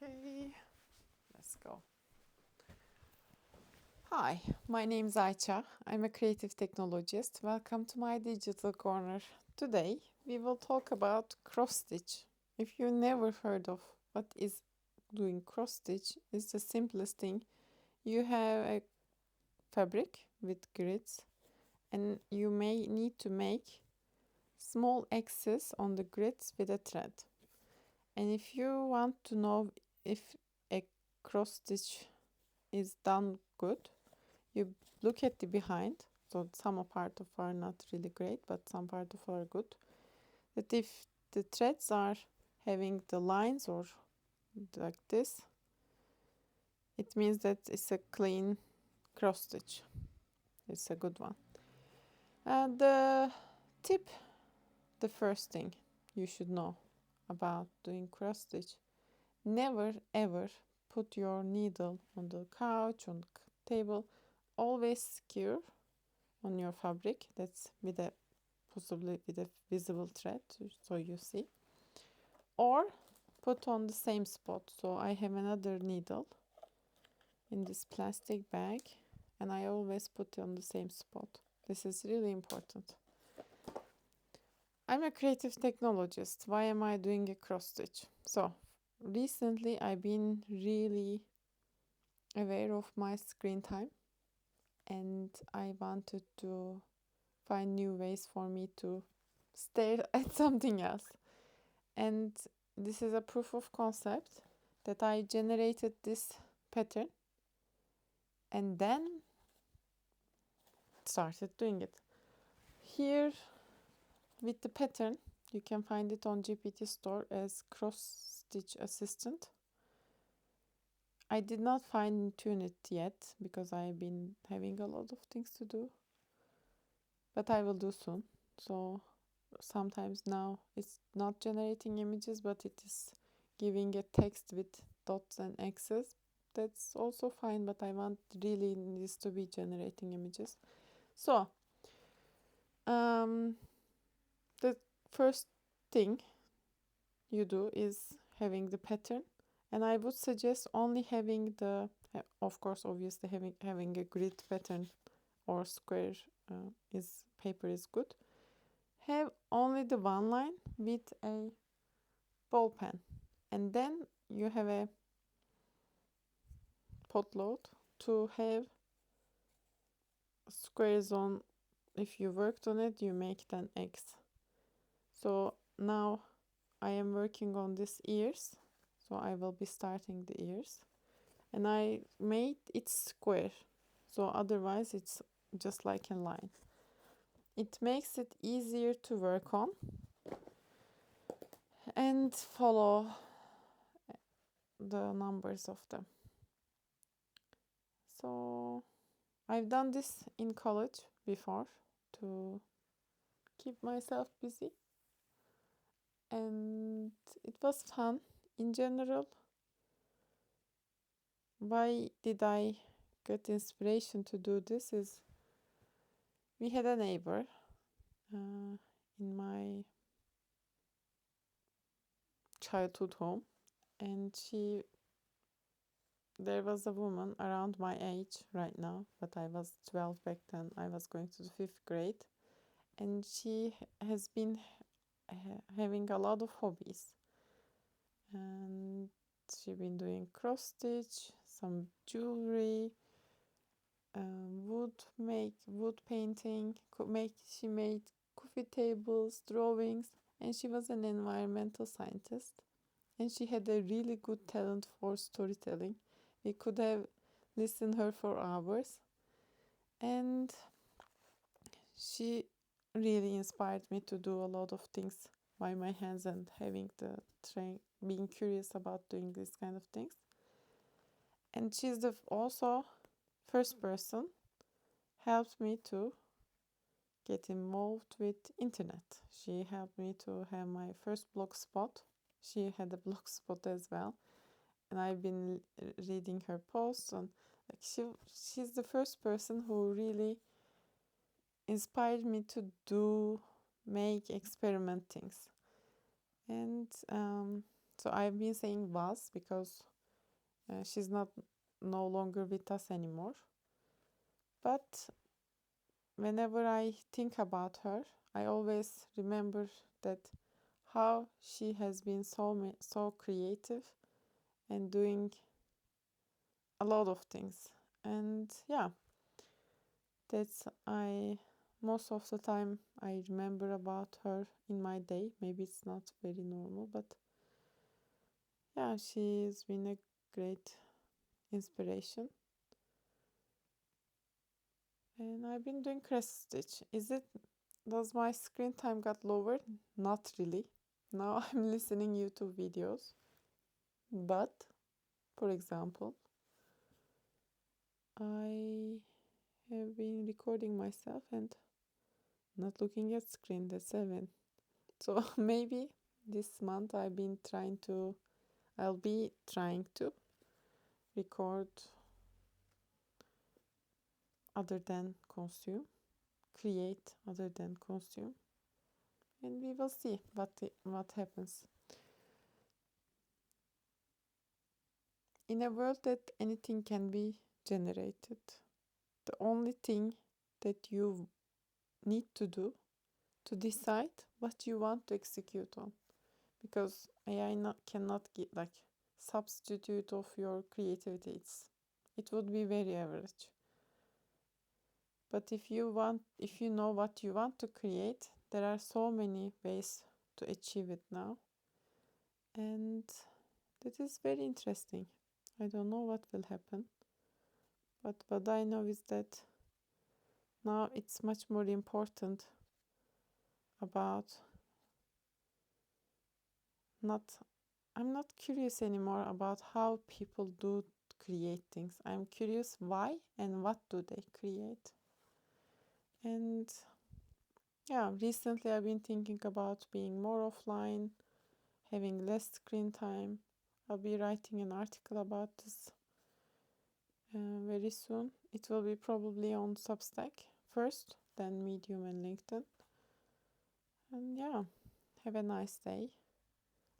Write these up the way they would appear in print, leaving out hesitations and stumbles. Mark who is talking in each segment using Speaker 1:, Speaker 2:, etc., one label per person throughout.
Speaker 1: Okay, let's go. Hi, my name is Ayça. I'm a creative technologist. Welcome to my digital corner. Today we will talk about cross stitch. If you never heard of what is doing cross stitch, it's the simplest thing. You have a fabric with grids and you may need to make small X's on the grids with a thread. And if you want to know if a cross stitch is done good, you look at the behind. So some part of are not really great, but some part of are good. That if the threads are having the lines or like this, it means that it's a clean cross stitch. It's a good one. And the tip, the first thing you should know about doing cross stitch: never ever put your needle on the couch, on the table. Always secure on your fabric. That's with a possibly with a visible thread, so you see. Or put on the same spot. So I have another needle in this plastic bag, and I always put it on the same spot. This is really important. I'm a creative technologist. Why am I doing a cross stitch? So recently I've been really aware of my screen time, and I wanted to find new ways for me to stare at something else. And this is a proof of concept that I generated this pattern and then started doing it. Here with the pattern, you can find it on GPT Store as cross stitch assistant. I did not fine tune it yet because I've been having a lot of things to do, but I will do soon. So sometimes now it's not generating images, but it is giving a text with dots and X's. That's also fine, but I want really this to be generating images. So the first thing you do is having the pattern, and I would suggest only having the of course obviously having a grid pattern or square is paper is good. Have only the one line with a ball pen, and then you have a pot load to have squares on. If you worked on it, you make an X. So now I am working on these ears, so I will be starting the ears, and I made it square, so otherwise it's just like a line. It makes it easier to work on and follow the numbers of them. So I've done this in college before to keep myself busy, and it was fun in general. Why did I get inspiration to do this is we had a neighbor in my childhood home, and there was a woman around my age right now, but I was 12 back then. I was going to the 5th grade, and she has been having a lot of hobbies, and she been doing cross stitch, some jewelry, wood painting, she made coffee tables, drawings, and she was an environmental scientist, and she had a really good talent for storytelling. We could have listened her for hours, and she really inspired me to do a lot of things by my hands and having the being curious about doing these kind of things. And she's the also first person helped me to get involved with internet. She helped me to have my first blog spot. She had a blog spot as well, and I've been reading her posts, and like she's the first person who really inspired me to make experiment things. And So I've been saying was because she's no longer with us anymore. But whenever I think about her, I always remember that how she has been so creative and doing a lot of things. And yeah, that's I most of the time I remember about her in my day. Maybe it's not very normal, but yeah, she's been a great inspiration. And I've been doing cross stitch. Does my screen time got lowered? Not really. Now I'm listening YouTube videos. But for example, I have been recording myself and not looking at screen. That's 7. So maybe this month I'll be trying to record other than consume, create other than consume, and we will see what happens. In a world that anything can be generated, the only thing that you need to do to decide what you want to execute on, because cannot get like substitute of your creativity. It would be very average. But if you know what you want to create, there are so many ways to achieve it now. And that is very interesting. I don't know what will happen. But what I know is that now it's much more important about not I'm not curious anymore about how people do create things. I'm curious why and what do they create. And yeah, recently I've been thinking about being more offline, having less screen time. I'll be writing an article about this very soon. It will be probably on Substack first, then Medium and LinkedIn. And yeah, have a nice day.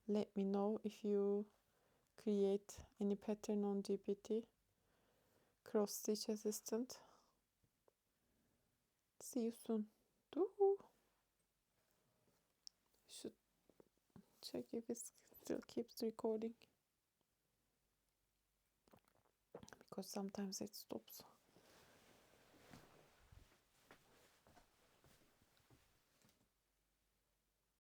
Speaker 1: Let me know if you create any pattern on GPT. Cross Stitch Assistant. See you soon. Woohoo! Should check if it still keeps recording, because sometimes it stops.